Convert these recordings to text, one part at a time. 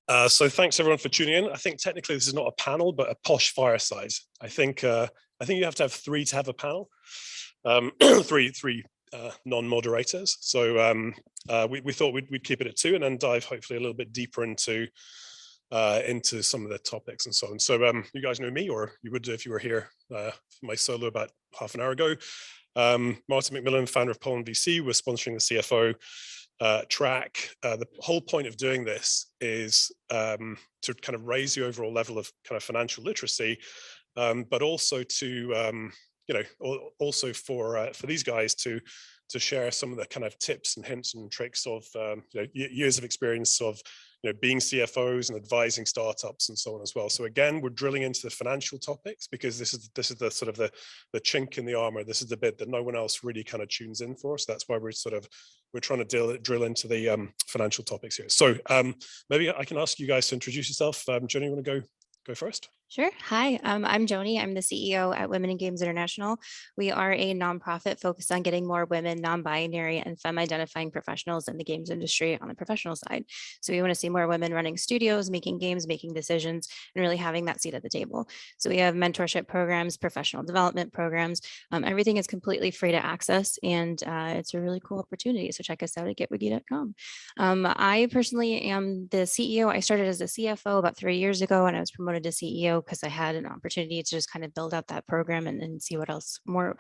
So thanks everyone for tuning in. I think technically this is not a panel, but a posh fireside. I think you have to have three to have a panel, three non-moderators. So we thought we'd keep it at two and then dive hopefully a little bit deeper into some of the topics and so on. So you guys know me, or you would do if you were here for my solo about half an hour ago. Martin Macmillan, founder of Pollen VC, was sponsoring the CFO track. The whole point of doing this is to kind of raise the overall level of kind of financial literacy, but also to also for these guys to share some of the kind of tips and hints and tricks of years of experience of being CFOs and advising startups and so on as well. So again, we're drilling into the financial topics because this is the sort of the chink in the armor. This is the bit that no one else really kind of tunes in for. So that's why we're trying to drill into the financial topics here. So maybe I can ask you guys to introduce yourself. Joanie, you want to go first? Sure. Hi, I'm Joanie. I'm the CEO at Women in Games International. We are a nonprofit focused on getting more women, non-binary, and femme-identifying professionals in the games industry on the professional side. So we want to see more women running studios, making games, making decisions, and really having that seat at the table. So we have mentorship programs, professional development programs. Everything is completely free to access, and it's a really cool opportunity. So check us out at getwiggy.com. I personally am the CEO. I started as a CFO about 3 years ago, and I was promoted to CEO because I had an opportunity to just kind of build out that program and see what more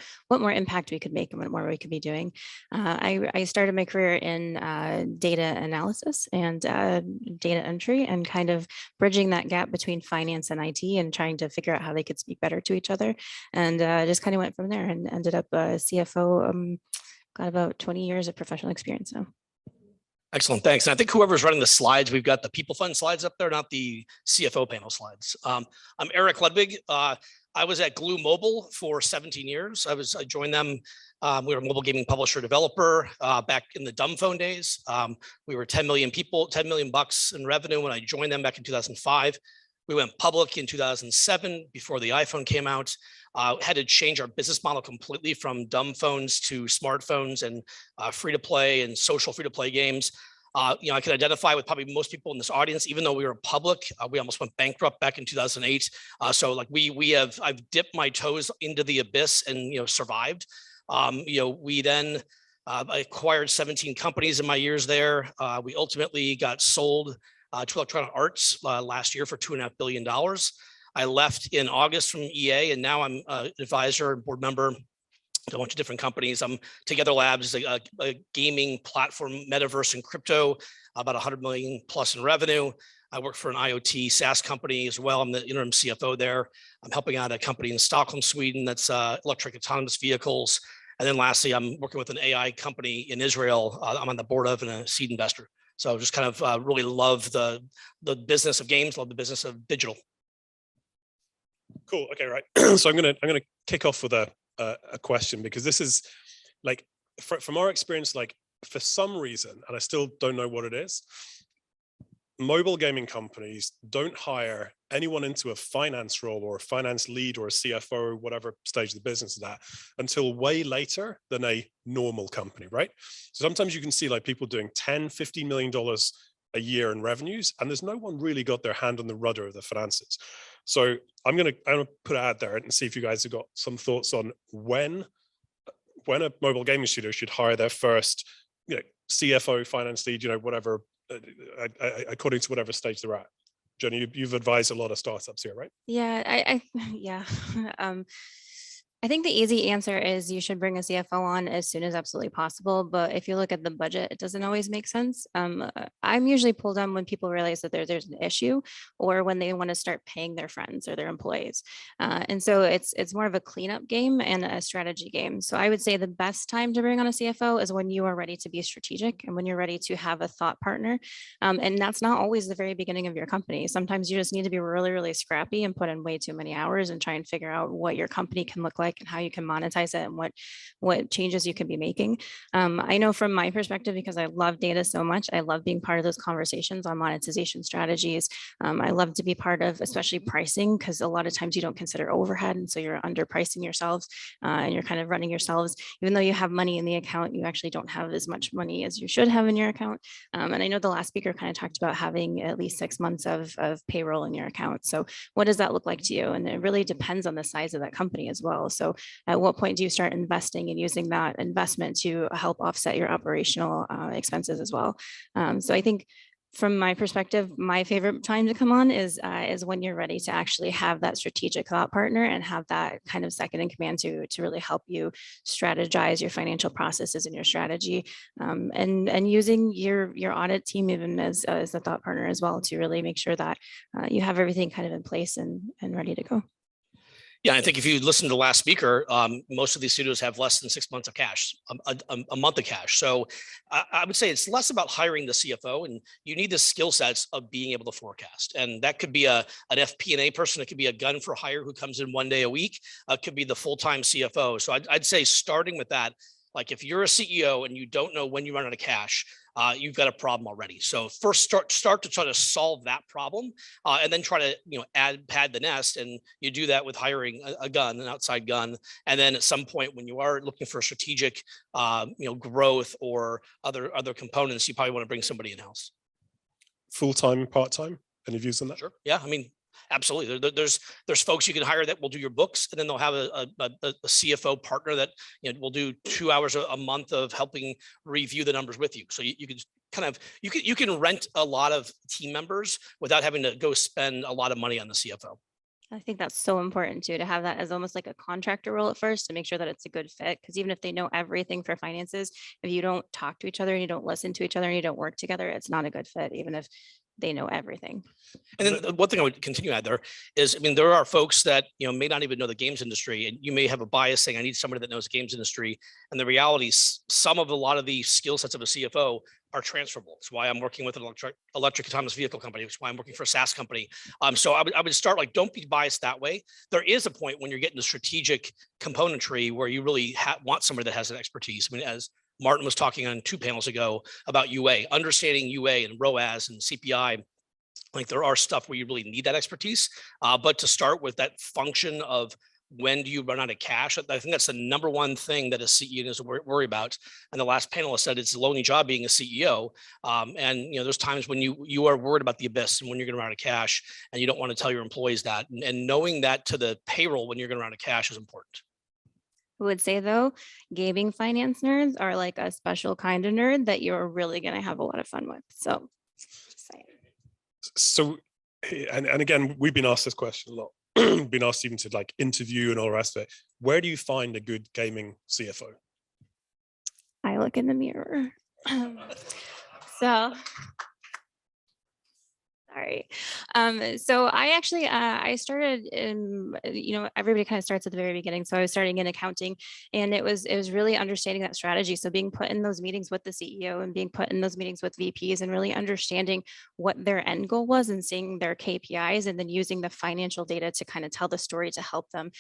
impact we could make and what more we could be doing. I started my career in data analysis and data entry and kind of bridging that gap between finance and IT and trying to figure out how they could speak better to each other. And just kind of went from there and ended up a CFO. Got about 20 years of professional experience now. Excellent, thanks. And I think whoever's running the slides, we've got the people fund slides up there, not the CFO panel slides. I'm Eric Ludwig. I was at Glue Mobile for 17 years. I joined them. We were a mobile gaming publisher developer back in the dumb phone days. We were 10 million people, $10 million in revenue when I joined them back in 2005. We went public in 2007 before the iPhone came out. Had to change our business model completely from dumb phones to smartphones and free-to-play and social free-to-play games. I can identify with probably most people in this audience, even though we were public, we almost went bankrupt back in 2008. So like I've dipped my toes into the abyss and survived. We then acquired 17 companies in my years there. We ultimately got sold to Electronic Arts last year for $2.5 billion. I left in August from EA, and now I'm an advisor and board member to a bunch of different companies. Together Labs is a gaming platform, metaverse and crypto, about 100 million plus in revenue. I work for an IoT SaaS company as well. I'm the interim CFO there. I'm helping out a company in Stockholm, Sweden that's electric autonomous vehicles. And then lastly, I'm working with an AI company in Israel. I'm on the board of and a seed investor. So just kind of really love the business of games, love the business of digital. Cool. Okay, right. So I'm gonna kick off with a question, because this is like from our experience, like for some reason, and I still don't know what it is, mobile gaming companies don't hire anyone into a finance role or a finance lead or a CFO or whatever stage of the business is at until way later than a normal company, right? So sometimes you can see like people doing $10-15 million a year in revenues, and there's no one really got their hand on the rudder of the finances. So I'm gonna put it out there and see if you guys have got some thoughts on when a mobile gaming studio should hire their first CFO, finance lead, whatever, according to whatever stage they're at. Joanie, you've advised a lot of startups here, right? Yeah, yeah. I think the easy answer is you should bring a CFO on as soon as absolutely possible. But if you look at the budget, it doesn't always make sense. I'm usually pulled on when people realize that there's an issue, or when they want to start paying their friends or their employees. And so it's more of a cleanup game and a strategy game. So I would say the best time to bring on a CFO is when you are ready to be strategic and when you're ready to have a thought partner. And that's not always the very beginning of your company. Sometimes you just need to be really, really scrappy and put in way too many hours and try and figure out what your company can look like like and how you can monetize it and what changes you can be making. I know from my perspective, because I love data so much, I love being part of those conversations on monetization strategies. I love to be part of, especially pricing, because a lot of times you don't consider overhead. And so you're underpricing yourselves and you're kind of running yourselves. Even though you have money in the account, you actually don't have as much money as you should have in your account. And I know the last speaker kind of talked about having at least 6 months of payroll in your account. So what does that look like to you? And it really depends on the size of that company as well. So at what point do you start investing and using that investment to help offset your operational expenses as well? So I think from my perspective, my favorite time to come on is when you're ready to actually have that strategic thought partner and have that kind of second in command to really help you strategize your financial processes and your strategy, and using your audit team even as a thought partner as well to really make sure that you have everything kind of in place and ready to go. Yeah, I think if you listen to the last speaker, most of these studios have less than 6 months of cash, a month of cash. So I would say it's less about hiring the CFO, and you need the skill sets of being able to forecast. And that could be an FP&A person. It could be a gun for hire who comes in 1 day a week. It could be the full-time CFO. So I'd say starting with that, like if you're a CEO and you don't know when you run out of cash, you've got a problem already. So first start to try to solve that problem, and then try to pad the nest. And you do that with hiring an outside gun. And then at some point when you are looking for strategic, growth or other components, you probably want to bring somebody in-house. Full-time, part-time? Any views on that? Sure. Yeah. I mean, absolutely. There's folks you can hire that will do your books, and then they'll have a CFO partner that will do 2 hours a month of helping review the numbers with you. So you can you can rent a lot of team members without having to go spend a lot of money on the CFO. I think that's so important too, to have that as almost like a contractor role at first to make sure that it's a good fit. Because even if they know everything for finances, if you don't talk to each other and you don't listen to each other and you don't work together, it's not a good fit, even if they know everything. And then one thing I would continue to add there is, I mean, there are folks that, may not even know the games industry, and you may have a bias saying, I need somebody that knows the games industry. And the reality is a lot of the skill sets of a CFO are transferable. It's why I'm working with an electric autonomous vehicle company. It's why I'm working for a SaaS company. So I would start don't be biased that way. There is a point when you're getting the strategic componentry where you really want somebody that has an expertise. I mean, as Martin was talking on 2 panels ago about UA, understanding UA and ROAS and CPI. Like there are stuff where you really need that expertise, but to start with that function of when do you run out of cash? I think that's the number one thing that a CEO needs to worry about. And the last panelist said it's a lonely job being a CEO. And there's times when you are worried about the abyss and when you're going to run out of cash, and you don't want to tell your employees that. And knowing that to the payroll when you're going to run out of cash is important. I would say though, gaming finance nerds are like a special kind of nerd that you're really going to have a lot of fun with. So, just saying. So, and again, we've been asked this question a lot. Been asked even to interview and all the rest of it. Where do you find a good gaming CFO? I look in the mirror. So. Sorry. So I actually, I started in, everybody kind of starts at the very beginning. So I was starting in accounting, and it was really understanding that strategy. So being put in those meetings with the CEO and being put in those meetings with VPs and really understanding what their end goal was and seeing their KPIs, and then using the financial data to kind of tell the story to help them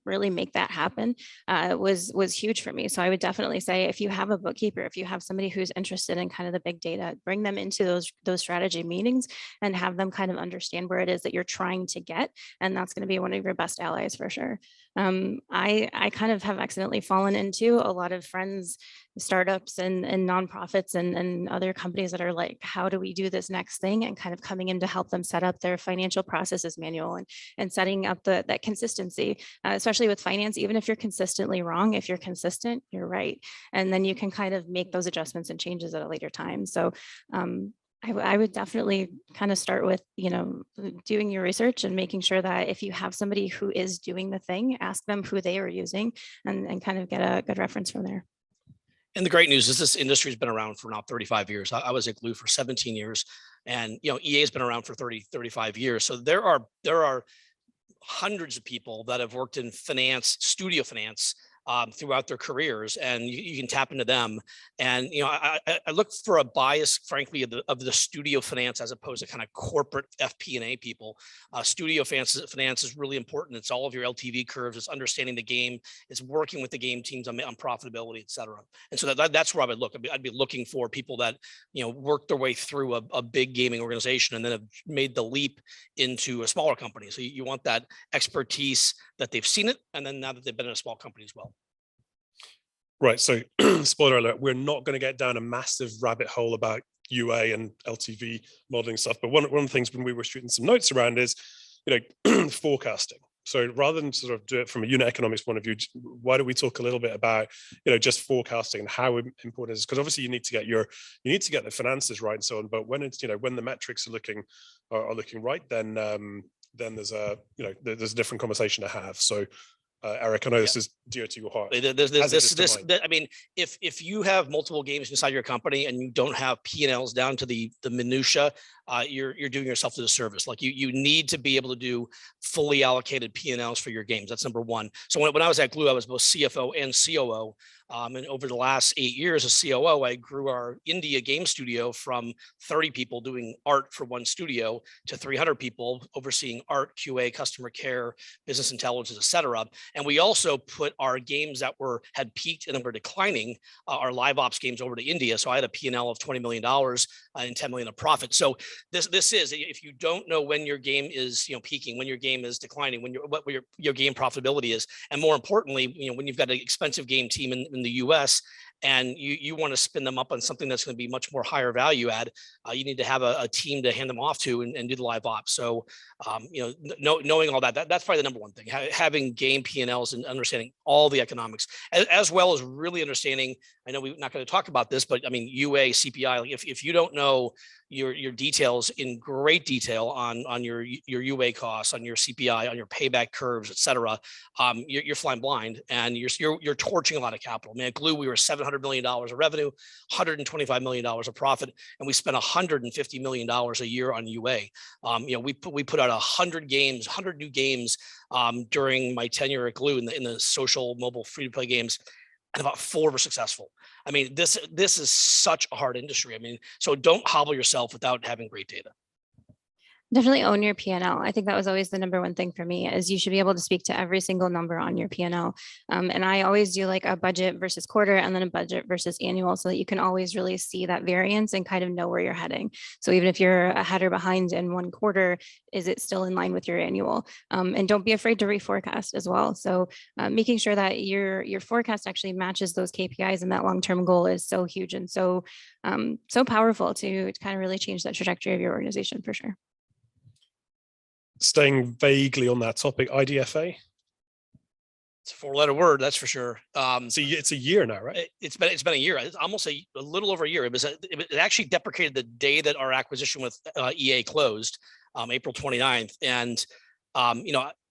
really make that happen was huge for me. So I would definitely say, if you have a bookkeeper, if you have somebody who's interested in kind of the big data, bring them into those strategy meetings and have them kind of understand where it is that you're trying to get. And that's going to be one of your best allies for sure. I kind of have accidentally fallen into a lot of friends, startups and nonprofits and other companies that are like, how do we do this next thing? And kind of coming in to help them set up their financial processes manual and setting up that consistency, especially with finance. Even if you're consistently wrong, if you're consistent, you're right. And then you can kind of make those adjustments and changes at a later time. So I would definitely kind of start with, doing your research and making sure that if you have somebody who is doing the thing, ask them who they are using and kind of get a good reference from there. And the great news is this industry has been around for now 35 years. I was at Glue for 17 years, and EA has been around for 35 years. So there are hundreds of people that have worked in finance, studio finance, throughout their careers, and you can tap into them. And I look for a bias, frankly, of the studio finance as opposed to kind of corporate FP&A people. Studio finance is really important. It's all of your LTV curves. It's understanding the game. It's working with the game teams on profitability, et cetera. And so that's where I would look. I'd be looking for people that worked their way through a big gaming organization and then have made the leap into a smaller company. So you want that expertise that they've seen it, and then now that they've been in a small company as well. Right. So spoiler alert, we're not going to get down a massive rabbit hole about UA and LTV modeling stuff. But one of the things when we were shooting some notes around is, forecasting. So rather than sort of do it from a unit economics point of view, why don't we talk a little bit about, just forecasting and how important it is? Because obviously you need to get the finances right and so on. But when it's, when the metrics are looking right, then there's a different conversation to have. So Eric, I know this is dear to your heart. I mean, if you have multiple games inside your company and you don't have P&Ls down to the minutia, you're doing yourself a disservice. Like you need to be able to do fully allocated P&Ls for your games. That's number one. So when I was at Glue, I was both CFO and COO. And over the last 8 years as COO, I grew our India game studio from 30 people doing art for one studio to 300 people overseeing art, QA, customer care, business intelligence, et cetera. And we also put our games that had peaked and were declining, our live ops games, over to India. So I had a P&L of $20 million and $10 million of profit. So this is, if you don't know when your game is peaking, when your game is declining, what your game profitability is, and more importantly, when you've got an expensive game team in the US and you want to spin them up on something that's going to be much more higher value add, you need to have a team to hand them off to and do the live ops. So, knowing all that's probably the number one thing, having game P&Ls and understanding all the economics, as well as really understanding, I know we're not going to talk about this, but I mean, UA, CPI, like if you don't know your details in great detail on your UA costs, on your CPI, on your payback curves, et cetera, you're flying blind and you're torching a lot of capital. I mean, at Glue, we were $700 million of revenue, $125 million of profit, and we spent $150 million a year on UA. We put out 100 new games during my tenure at Glue in the social mobile free-to-play games, and about 4 were successful. I mean, this is such a hard industry. I mean, so don't hobble yourself without having great data. Definitely own your P&L. I think that was always the number one thing for me, is you should be able to speak to every single number on your P&L. And I always do like a budget versus quarter and then a budget versus annual, so that you can always really see that variance and kind of know where you're heading. So even if you're ahead or behind in one quarter, is it still in line with your annual? And don't be afraid to reforecast as well. So making sure that your forecast actually matches those KPIs and that long-term goal is so huge and so powerful to kind of really change that trajectory of your organization for sure. Staying vaguely on that topic, IDFA. It's a 4-letter word, that's for sure. So it's a year now, right? It's been a year. It's almost a little over a year. It actually deprecated the day that our acquisition with EA closed, April 29th. And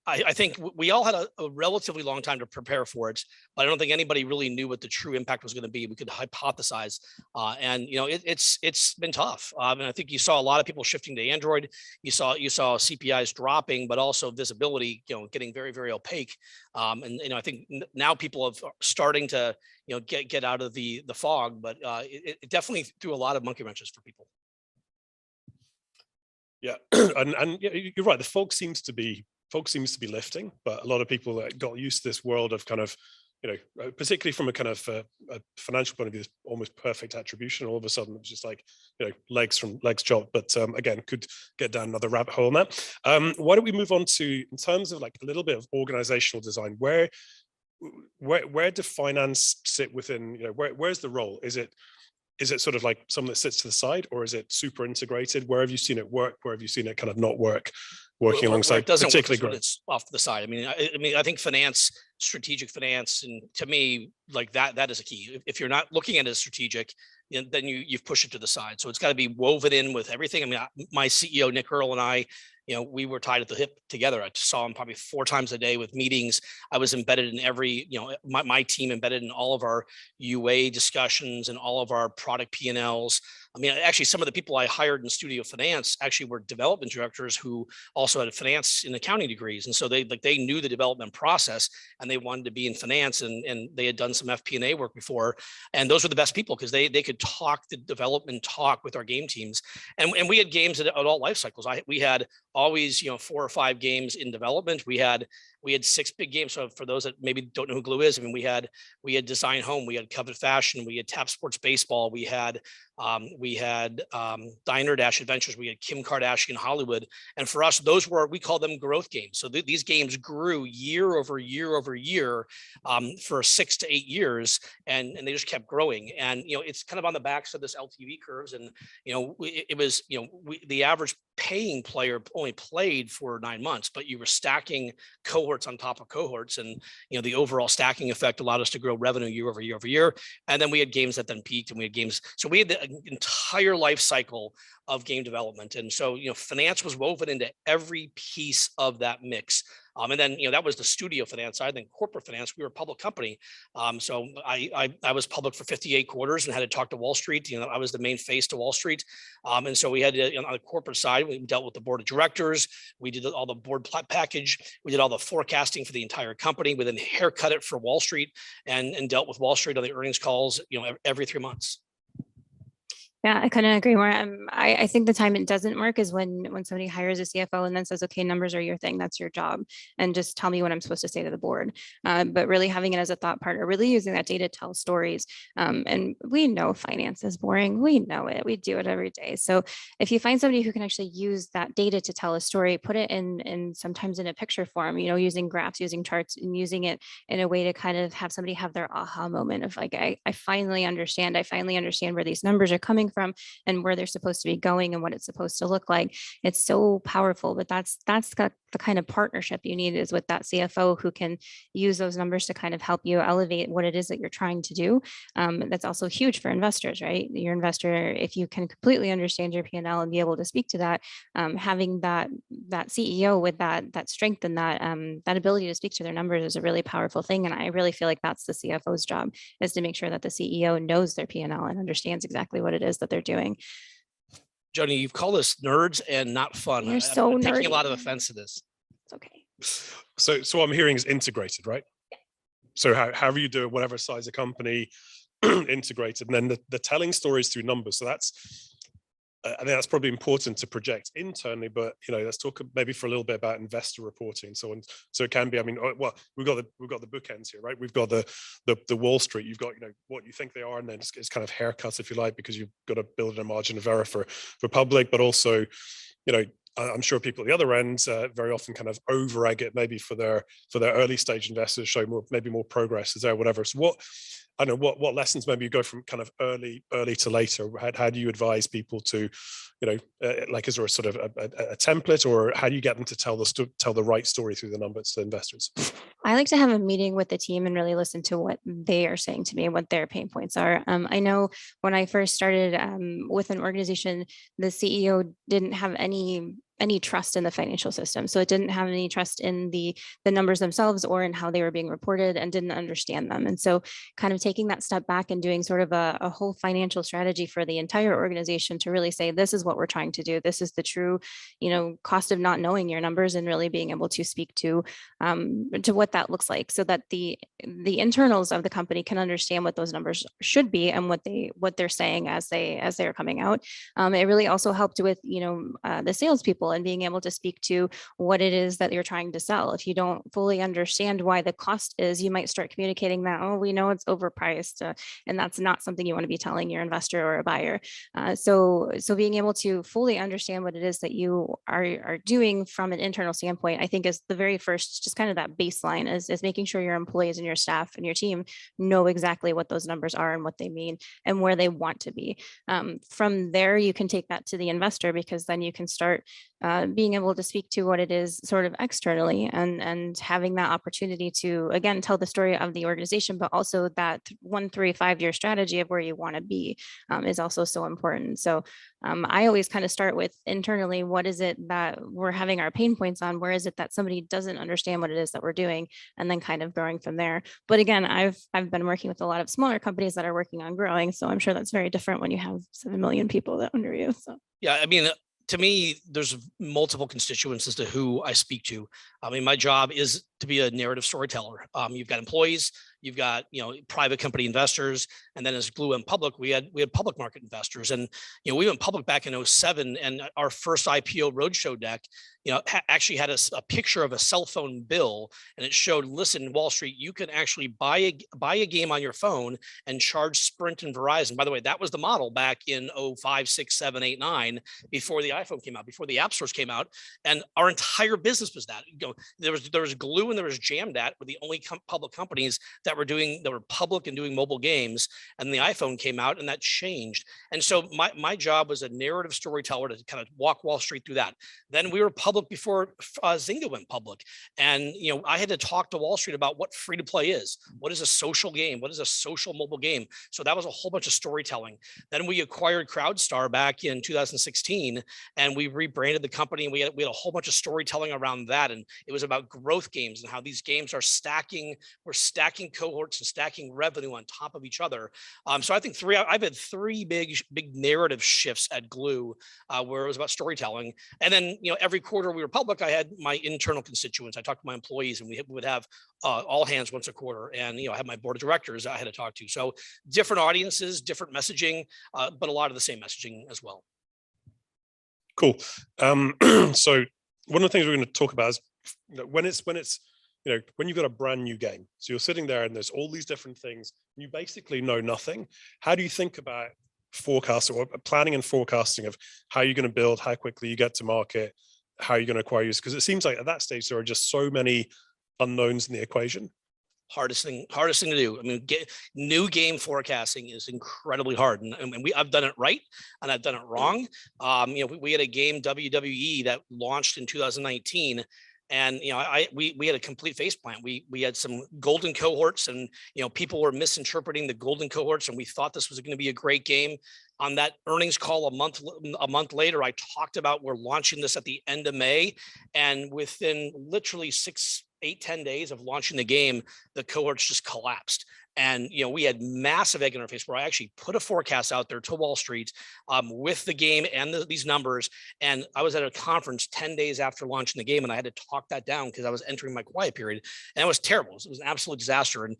I think we all had a relatively long time to prepare for it, but I don't think anybody really knew what the true impact was going to be. We could hypothesize, and it's been tough. And I think you saw a lot of people shifting to Android. You saw CPIs dropping, but also visibility, getting very, very opaque. And I think now people are starting to get out of the fog, but it definitely threw a lot of monkey wrenches for people. Yeah, and you're right. The fog seems to be lifting, but a lot of people that got used to this world of kind of, particularly from a kind of a financial point of view, this almost perfect attribution. All of a sudden, it was just like, legs chopped. But again, could get down another rabbit hole on that. Why don't we move on to, in terms of like a little bit of organizational design, where do finance sit within? Where's the role? Is it sort of like someone that sits to the side, or is it super integrated? Where have you seen it work? Where have you seen it kind of not work? Working alongside, it doesn't particularly work, it's off to the side. I think finance, strategic finance, and to me, like that is a key. If you're not looking at it as strategic, then you've pushed it to the side. So it's got to be woven in with everything. My CEO Nick Earl and I, we were tied at the hip together. I saw him probably 4 times a day with meetings. I was embedded in every, my team embedded in all of our UA discussions and all of our product P&Ls. I mean, actually, some of the people I hired in studio finance actually were development directors who also had finance and accounting degrees. And so they knew the development process and they wanted to be in finance, and they had done some FP&A work before. And those were the best people because they could talk the development talk with our game teams. And we had games at all life cycles. We had always, 4 or 5 games in development. We had 6 big games. So for those that maybe don't know who Glue is, I mean, we had Design Home, we had Covet Fashion, we had Tap Sports Baseball, we had Diner Dash Adventures, we had Kim Kardashian Hollywood. And for us, those were, we call them growth games. So these games grew year over year over year for 6 to 8 years, and they just kept growing. And it's kind of on the backs of this LTV curves. And it was the average paying player only played for 9 months, but you were stacking cohorts on top of cohorts, and the overall stacking effect allowed us to grow revenue year over year over year. And then we had games that then peaked, and we had games. So we had the entire life cycle of game development. And so, finance was woven into every piece of that mix. And then, that was the studio finance side. Then corporate finance, we were a public company. So I was public for 58 quarters and had to talk to Wall Street. I was the main face to Wall Street. And so we had to, on the corporate side, we dealt with the board of directors. We did all the board package. We did all the forecasting for the entire company. We then haircut it for Wall Street and dealt with Wall Street on the earnings calls, every 3 months. Yeah, I couldn't agree more. I think the time it doesn't work is when somebody hires a CFO and then says, okay, numbers are your thing, that's your job, and just tell me what I'm supposed to say to the board. But really having it as a thought partner, really using that data to tell stories. And we know finance is boring. We know it. We do it every day. So if you find somebody who can actually use that data to tell a story, put it in sometimes in a picture form, using graphs, using charts, and using it in a way to kind of have somebody have their aha moment of like, I finally understand where these numbers are coming from and where they're supposed to be going and what it's supposed to look like. It's so powerful, but that's the kind of partnership you need is with that CFO who can use those numbers to kind of help you elevate what it is that you're trying to do. That's also huge for investors, right? Your investor, if you can completely understand your P&L and be able to speak to that, having that CEO with that strength and that ability to speak to their numbers is a really powerful thing. And I really feel like that's the CFO's job, is to make sure that the CEO knows their P&L and understands exactly what it is that they're doing. Joanie, you've called us nerds and not fun. You're so I'm taking nerdy. a lot of offense to this. It's okay. So what I'm hearing is integrated, right? Yeah. So however you do it, whatever size of company, integrated, and then the telling stories through numbers. So that's, I think that's probably important to project internally, but let's talk maybe for a little bit about investor reporting and so on. So it can be, I mean, well, we've got the bookends here, right? We've got the Wall Street. You've got what you think they are, and then it's kind of haircuts, if you like, because you've got to build a margin of error for public, but also, I'm sure people at the other end very often kind of over egg it, maybe for their early stage investors, show maybe more progress is there, whatever. So what lessons maybe you go from kind of early to later? How do you advise people to, like, is there a sort of a template, or how do you get them to tell the right story through the numbers to investors? I like to have a meeting with the team and really listen to what they are saying to me, what their pain points are. I know when I first started with an organization, the CEO didn't have any trust in the financial system. So it didn't have any trust in the numbers themselves or in how they were being reported, and didn't understand them. And so kind of taking that step back and doing sort of a whole financial strategy for the entire organization to really say, this is what we're trying to do. This is the true, cost of not knowing your numbers, and really being able to speak to what that looks like, so that the internals of the company can understand what those numbers should be and what they're saying as they're coming out. It really also helped with, the salespeople and being able to speak to what it is that you're trying to sell. If you don't fully understand why the cost is, you might start communicating that, oh, we know it's overpriced, and that's not something you want to be telling your investor or a buyer. So being able to fully understand what it is that you are doing from an internal standpoint, I think is the very first, just kind of that baseline is making sure your employees and your staff and your team know exactly what those numbers are and what they mean and where they want to be. From there, you can take that to the investor, because then you can start being able to speak to what it is sort of externally, and having that opportunity to, again, tell the story of the organization, but also that 1, 3, 5 year strategy of where you want to be is also so important. So I always kind of start with internally, what is it that we're having our pain points on? Where is it that somebody doesn't understand what it is that we're doing? And then kind of growing from there. But again, I've been working with a lot of smaller companies that are working on growing. So I'm sure that's very different when you have 7 million people that under you. So yeah, I mean, to me, there's multiple constituents as to who I speak to. I mean, my job is to be a narrative storyteller. You've got employees, you've got, private company investors, and then as Glue went public, we had public market investors. And, we went public back in 07, and our first IPO roadshow deck, actually had a picture of a cell phone bill, and it showed, listen, Wall Street, you can actually buy a game on your phone and charge Sprint and Verizon. By the way, that was the model back in 05, 6, 7, 8, 9, before the iPhone came out, before the app stores came out. And our entire business was that. There was Glue and there was Jamdat, were the only public companies that were public and doing mobile games. And the iPhone came out, and that changed. And so my job was a narrative storyteller to kind of walk Wall Street through that. Then we were public before Zynga went public. And, I had to talk to Wall Street about what free to play is. What is a social game? What is a social mobile game? So that was a whole bunch of storytelling. Then we acquired CrowdStar back in 2016, and we rebranded the company, and we had a whole bunch of storytelling around that. And it was about growth games and how these games are we're stacking cohorts and stacking revenue on top of each other. So I think I've had 3 big narrative shifts at Glue, where it was about storytelling. And then, every quarter we were public, I had my internal constituents. I talked to my employees, and we would have all hands once a quarter. And, I had my board of directors I had to talk to. So different audiences, different messaging, but a lot of the same messaging as well. Cool. So one of the things we're going to talk about is when you've got a brand new game. So you're sitting there and there's all these different things. You basically know nothing. How do you think about forecasting or planning and forecasting of how you're going to build, how quickly you get to market, how you're going to acquire users? Because it seems like at that stage, there are just so many unknowns in the equation. Hardest thing to do. I mean, new game forecasting is incredibly hard, and I've done it right and I've done it wrong. We had a game, WWE, that launched in 2019. And we had a complete face plant. We had some golden cohorts, and people were misinterpreting the golden cohorts, and we thought this was going to be a great game. On that earnings call a month later, I talked about we're launching this at the end of May, and within literally 6, 8, 10 days of launching the game, the cohorts just collapsed. And, we had massive egg in our face, where I actually put a forecast out there to Wall Street with the game and these numbers. And I was at a conference 10 days after launching the game, and I had to talk that down because I was entering my quiet period, and it was terrible. It was an absolute disaster. And,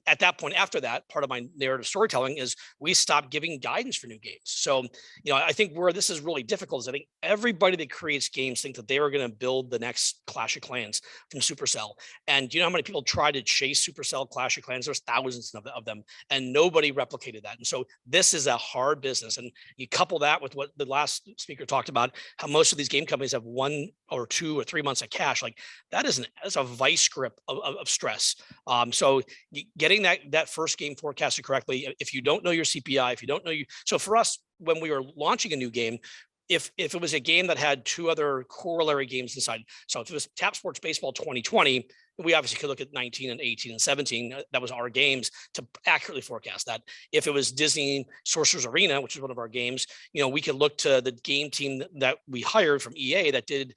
at that point, after that, part of my narrative storytelling is we stopped giving guidance for new games. So, I think where this is really difficult is I think everybody that creates games think that they are going to build the next Clash of Clans from Supercell. And do you know how many people try to chase Supercell Clash of Clans? There's thousands of them, and nobody replicated that. And so this is a hard business. And you couple that with what the last speaker talked about, how most of these game companies have 1 or 2 or 3 months of cash. Like that's a vice grip of stress. So getting that first game forecasted correctly, if you don't know your CPI, if you don't know so for us, when we were launching a new game, if it was a game that had 2 other corollary games inside, so if it was Tap Sports Baseball 2020, we obviously could look at 19 and 18 and 17. That was our games to accurately forecast that. If it was Disney Sorcerer's Arena, which is one of our games, we could look to the game team that we hired from EA that did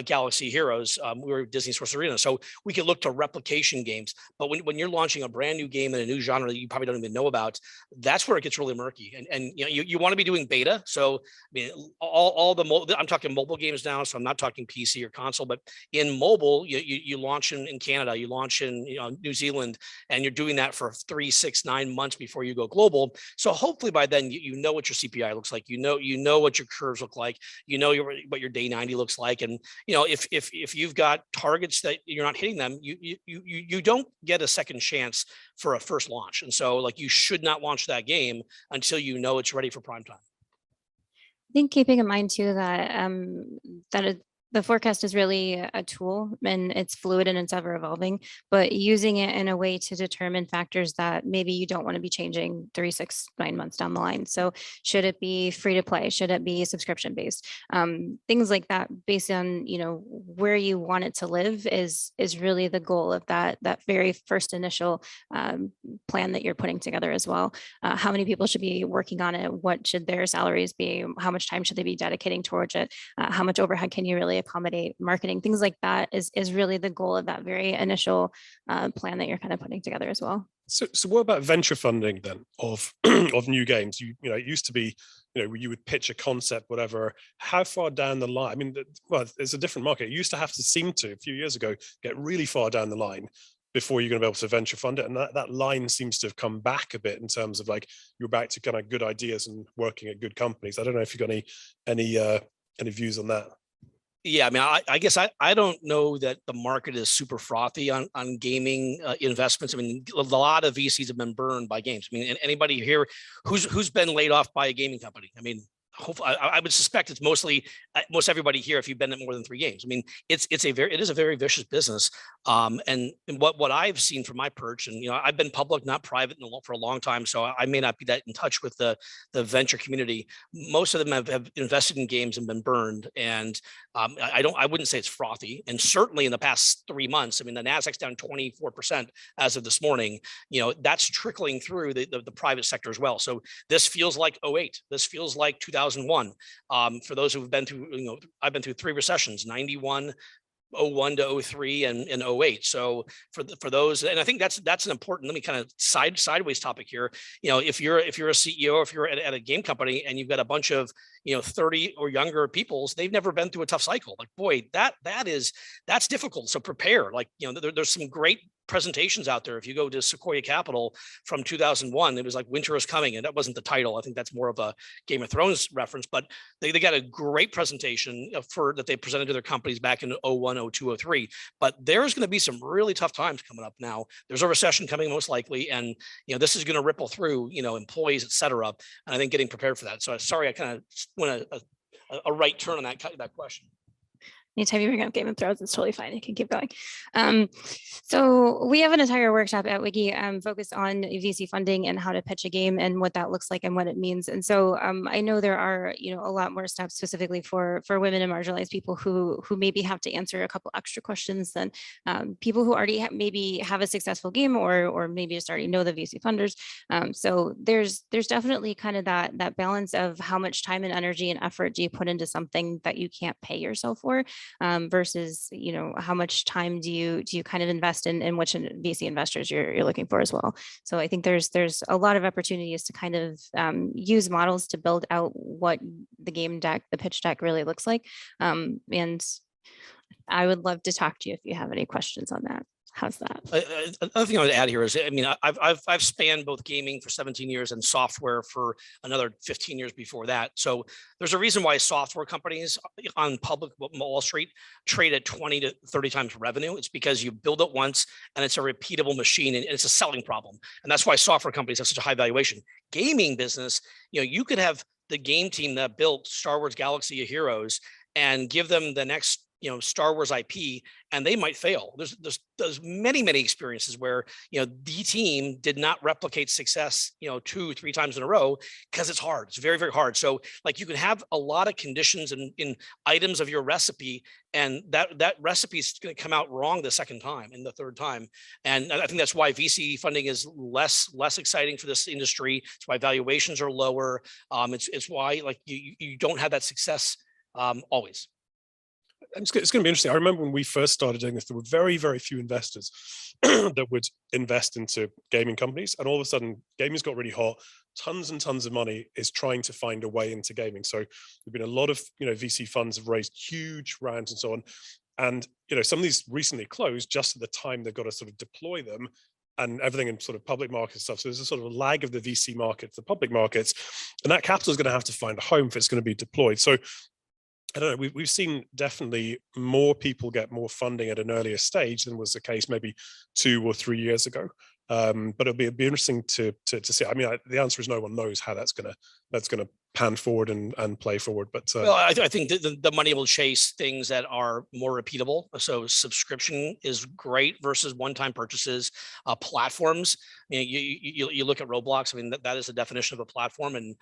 Galaxy Heroes. We were Disney Sorcerer's Arena. So we could look to replication games. But when you're launching a brand new game in a new genre that you probably don't even know about, that's where it gets really murky. And you want to be doing beta. So I mean, I'm talking mobile games now, so I'm not talking PC or console, but in mobile, you launch in Canada, you launch in New Zealand, and you're doing that for 3, 6, 9 months before you go global. So hopefully by then you know what your CPI looks like, you know what your curves look like, what your day 90 looks like, and if you've got targets that you're not hitting them, you don't get a second chance for a first launch. And so you should not launch that game until you know it's ready for prime time. I think keeping in mind too that The forecast is really a tool, and it's fluid and it's ever evolving, but using it in a way to determine factors that maybe you don't want to be changing 3, 6, 9 months down the line. So should it be free to play? Should it be subscription based? Things like that, based on, where you want it to live is really the goal of that very first initial plan that you're putting together as well. How many people should be working on it? What should their salaries be? How much time should they be dedicating towards it? How much overhead can you really accommodate? Marketing, things like that is really the goal of that very initial plan that you're kind of putting together as well. So what about venture funding then of of new games? It used to be, you would pitch a concept, whatever. How far down the line? I mean, well, it's a different market. It used to have to seem to, a few years ago, get really far down the line before you're going to be able to venture fund it. And that line seems to have come back a bit in terms of like you're back to kind of good ideas and working at good companies. I don't know if you've got any views on that. Yeah, I mean, I guess I don't know that the market is super frothy on gaming investments. I mean, a lot of VCs have been burned by games. I mean, anybody here who's been laid off by a gaming company? I mean, hopefully, I would suspect it's mostly most everybody here. If you've been at more than 3 games, I mean, it is a very vicious business. And what I've seen from my perch, and I've been public, not private, for a long time, so I may not be that in touch with the venture community. Most of them have invested in games and been burned, and I wouldn't say it's frothy. And certainly in the past 3 months, I mean, the Nasdaq's down 24% as of this morning. That's trickling through the private sector as well. So this feels like 2008. This feels like 2001. For those who've been through, I've been through 3 recessions: 91, 01 to 03, and 08. So for those, and I think that's an important, let me kind of sideways topic here. If you're a CEO, if you're at a game company and you've got a bunch of 30 or younger peoples, they've never been through a tough cycle. Like, boy, that's difficult. So prepare. Like, there's some great presentations out there. If you go to Sequoia Capital from 2001, it was like Winter is Coming, and that wasn't the title. I think that's more of a Game of Thrones reference, but they got a great presentation that they presented to their companies back in 01, 02, 03. But there's going to be some really tough times coming up now. There's a recession coming most likely, and this is going to ripple through employees, et cetera. And I think getting prepared for that. So sorry, I kind of went a right turn on that question. Anytime you bring up Game of Thrones, it's totally fine. You can keep going. So we have an entire workshop at Wiki focused on VC funding and how to pitch a game and what that looks like and what it means. And so I know there are a lot more steps specifically for women and marginalized people who maybe have to answer a couple extra questions than people who already maybe have a successful game or maybe just already know the VC funders. So there's definitely kind of that balance of how much time and energy and effort do you put into something that you can't pay yourself for. Versus, how much time do you kind of invest in which VC investors you're looking for as well. So I think there's a lot of opportunities to kind of use models to build out what the game deck, the pitch deck really looks like. And I would love to talk to you if you have any questions on that. How's that? Another thing I would add here is, I mean, I've spanned both gaming for 17 years and software for another 15 years before that. So there's a reason why software companies on public Wall Street trade at 20 to 30 times revenue. It's because you build it once and it's a repeatable machine, and it's a selling problem. And that's why software companies have such a high valuation. Gaming business, you could have the game team that built Star Wars Galaxy of Heroes and give them the next Star Wars IP, and they might fail. There's many experiences where the team did not replicate success 2-3 times in a row because it's hard. It's very, very hard. So like you can have a lot of conditions in items of your recipe, and that recipe is going to come out wrong the second time and the third time. And I think that's why VC funding is less exciting for this industry. It's why valuations are lower. It's why like you don't have that success always. It's going to be interesting. I remember when we first started doing this, there were very, very few investors that would invest into gaming companies. And all of a sudden, gaming's got really hot. Tons and tons of money is trying to find a way into gaming. So there've been a lot of, VC funds have raised huge rounds and so on. And, some of these recently closed just at the time they've got to sort of deploy them and everything in sort of public market stuff. So there's a sort of a lag of the VC market to the public markets. And that capital is going to have to find a home if it's going to be deployed. So I don't know, we've seen definitely more people get more funding at an earlier stage than was the case maybe 2 or 3 years ago. But it'll be interesting to see. I mean, the answer is no one knows how that's gonna pan forward and play forward. But well, I think the money will chase things that are more repeatable. So subscription is great versus one-time purchases. Platforms, you look at Roblox. I mean, that is the definition of a platform. And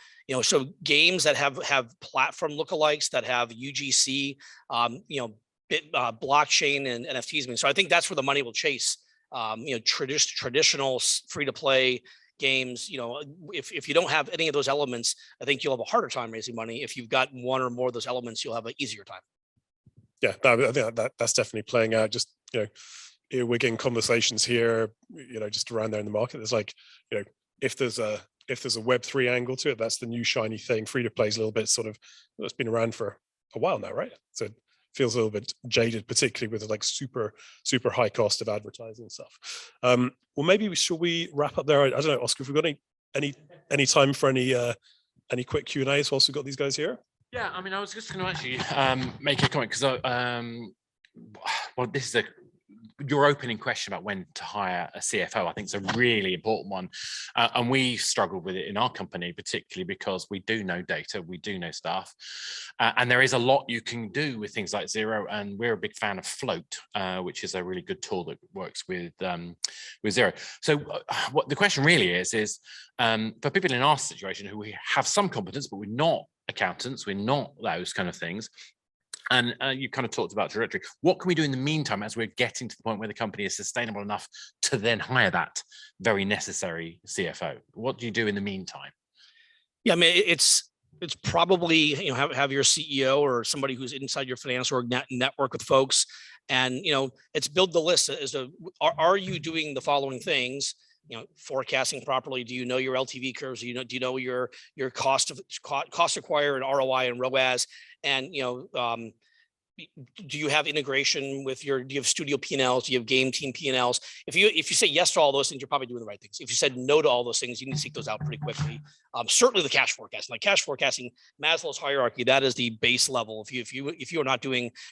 so games that have platform lookalikes, that have UGC, blockchain and NFTs. I mean, so I think that's where the money will chase. Traditional free-to-play games. If you don't have any of those elements, I think you'll have a harder time raising money. If you've got one or more of those elements, you'll have an easier time. Yeah, I think that's definitely playing out. Just we're getting conversations here, just around there in the market. There's like, if there's a Web3 angle to it, that's the new shiny thing. Free to play is a little bit sort of, it's been around for a while now, right? So feels a little bit jaded, particularly with like super high cost of advertising and stuff. Well, maybe should we wrap up there? I don't know, Oscar, if we've got any time for any quick Q&As whilst we've got these guys here. Yeah, I mean, I was just going to actually make a comment because well, this is your opening question about when to hire a CFO, I think, is a really important one. And we struggled with it in our company, particularly because we do know data, we do know stuff. And there is a lot you can do with things like Zero. And we're a big fan of Float, which is a really good tool that works with Zero. So what the question really is for people in our situation who we have some competence, but we're not accountants, we're not those kind of things. And you kind of talked about trajectory. What can we do in the meantime as we're getting to the point where the company is sustainable enough to then hire that very necessary CFO? What do you do in the meantime? Yeah, I mean, it's probably, have your CEO or somebody who's inside your finance org network with folks, and it's build the list as to are you doing the following things? Forecasting properly. Do you know your LTV curves? Do you know your cost acquire and ROI and ROAS? And do you have integration with do you have studio P&Ls? Do you have game team P&Ls? If you say yes to all those things, you're probably doing the right things. If you said no to all those things, you need to seek those out pretty quickly. Certainly the cash forecasting, like cash forecasting, Maslow's hierarchy, that is the base level. If you are not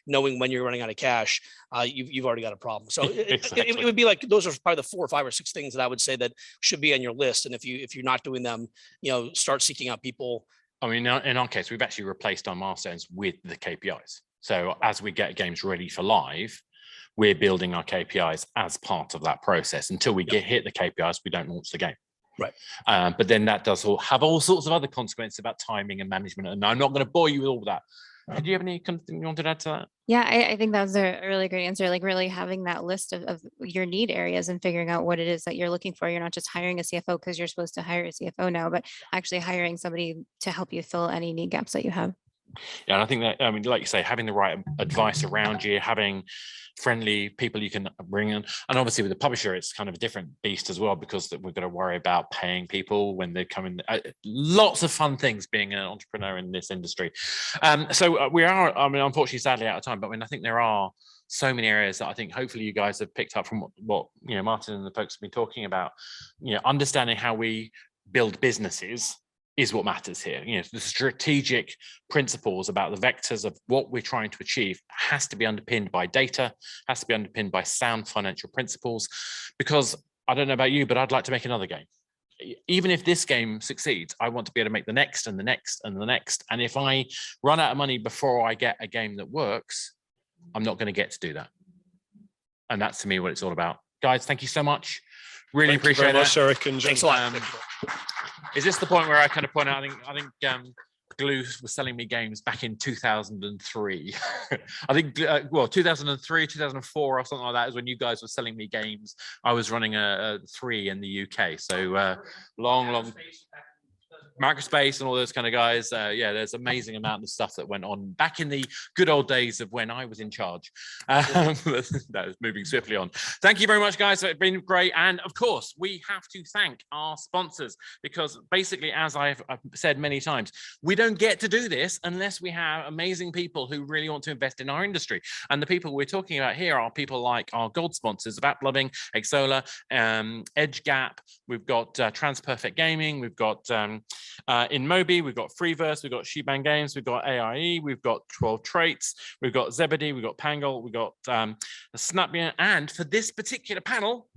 knowing when you're running out of cash, you've already got a problem. So exactly. it would be like, those are probably the 4 or 5 or 6 things that I would say that should be on your list. And if you're not doing them, start seeking out people. I mean, in our case, we've actually replaced our milestones with the KPIs. So as we get games ready for live, we're building our KPIs as part of that process. Until we hit the KPIs, we don't launch the game. Right. But then that does have all sorts of other consequences about timing and management. And I'm not going to bore you with all that. Did you have any thing you wanted to add to that? Yeah, I think that was a really great answer. Like really having that list of your need areas and figuring out what it is that you're looking for. You're not just hiring a CFO because you're supposed to hire a CFO now, but actually hiring somebody to help you fill any need gaps that you have. Yeah, and I think that, I mean, like you say, having the right advice around you, having friendly people you can bring in, and obviously with the publisher, it's kind of a different beast as well, because we've got to worry about paying people when they come in. Lots of fun things being an entrepreneur in this industry. So we are, I mean, unfortunately, sadly out of time, but I mean, I think there are so many areas that I think hopefully you guys have picked up from what Martin and the folks have been talking about. Understanding how we build businesses is what matters here. The strategic principles about the vectors of what we're trying to achieve has to be underpinned by data, has to be underpinned by sound financial principles, because I don't know about you, but I'd like to make another game. Even if this game succeeds, I want to be able to make the next and the next and the next. And if I run out of money before I get a game that works, I'm not going to get to do that. And that's to me what it's all about. Guys, thank you so much. Really appreciate it. Thank you very much, Eric. And thanks a lot. Is this the point where I kind of point out? I think Glue was selling me games back in 2003. I think 2003, 2004, or something like that is when you guys were selling me games. I was running a 3 in the UK. So long. Microspace and all those kind of guys. There's amazing amount of stuff that went on back in the good old days of when I was in charge. That was moving swiftly on. Thank you very much, guys. It's been great. And of course, we have to thank our sponsors, because basically, as I've said many times, we don't get to do this unless we have amazing people who really want to invest in our industry. And the people we're talking about here are people like our gold sponsors of AppLovin, Exola, EdgeGap. We've got TransPerfect Gaming. We've got in Moby, we've got Freeverse, we've got Shebang Games, we've got AIE, we've got 12 Traits, we've got Zebedee, we've got Pangle, we've got Snapbian, and for this particular panel,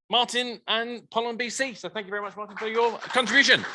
Martin and Pollen BC. So thank you very much, Martin, for your contribution.